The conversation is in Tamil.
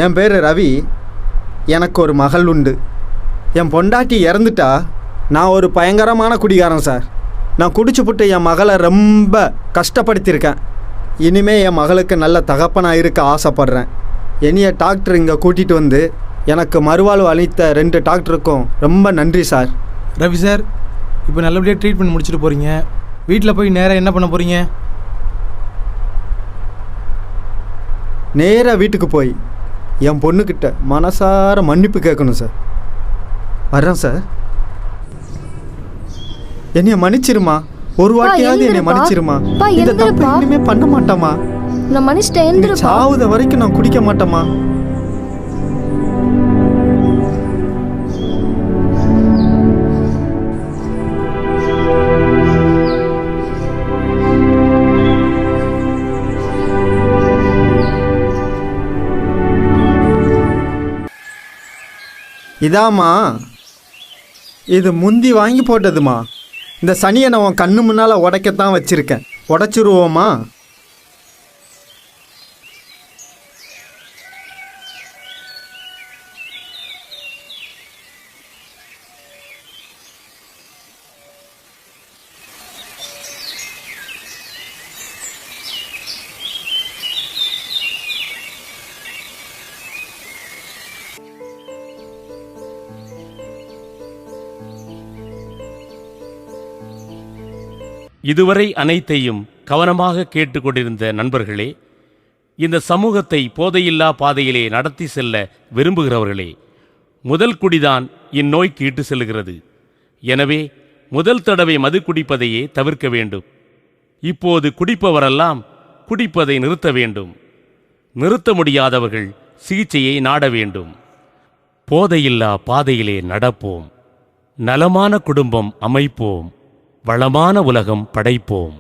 என் பேர் ரவி. எனக்கு ஒரு மகள் உண்டு. என் பொண்டாட்டி இறந்துட்டா. நான் ஒரு பயங்கரமான குடிகாரன் சார். நான் குடிச்சுப்புட்டு என் மகளை ரொம்ப கஷ்டப்படுத்தியிருக்கேன். இனிமே என் மகளுக்கு நல்ல தகப்பனாக இருக்க ஆசைப்பட்றேன். என்னைய டாக்டர் இங்கே கூட்டிகிட்டு வந்து எனக்கு மறுவாழ்வு அளித்த 2 டாக்டருக்கும் ரொம்ப நன்றி சார். ரவி சார், இப்போ நல்லபடியாக ட்ரீட்மெண்ட் முடிச்சுட்டு போகிறீங்க. வீட்டில் போய் நேராக என்ன பண்ண போகிறீங்க? நேராக வீட்டுக்கு போய் என் பொண்ணுக்கிட்ட மனசார மன்னிப்பு கேட்கணும் சார். வர்றேன் சார். என்னைய மன்னிச்சிருமா. ஒரு வாட்டியாவது என்னை மன்னிச்சிருமா. இந்த தப்பு இனிமே பண்ண மாட்டேமா. நான் மன்னிச்சிட்டேன். சாவுத வரைக்கும் நான் குடிக்க மாட்டேமா. இதாம்மா, இது முந்தி வாங்கி போட்டதுமா. இந்த சனியை நான் உன் கண்ணு முன்னால் உடைக்கத்தான் வச்சுருக்கேன். உடைச்சிருவோமா? இதுவரை அனைத்தையும் கவனமாக கேட்டுக்கொண்டிருந்த நண்பர்களே, இந்த சமூகத்தை போதையில்லா பாதையிலே நடத்தி செல்ல விரும்புகிறவர்களே, முதல் குடிதான் இந்நோய்க்கு இட்டு செல்கிறது. எனவே முதல் தடவை மது குடிப்பதையே தவிர்க்க வேண்டும். இப்போது குடிப்பவரெல்லாம் குடிப்பதை நிறுத்த வேண்டும். நிறுத்த முடியாதவர்கள் சிகிச்சையை நாட வேண்டும். போதையில்லா பாதையிலே நடப்போம். நலமான குடும்பம் அமைப்போம். வளமான உலகம் படைப்போம்.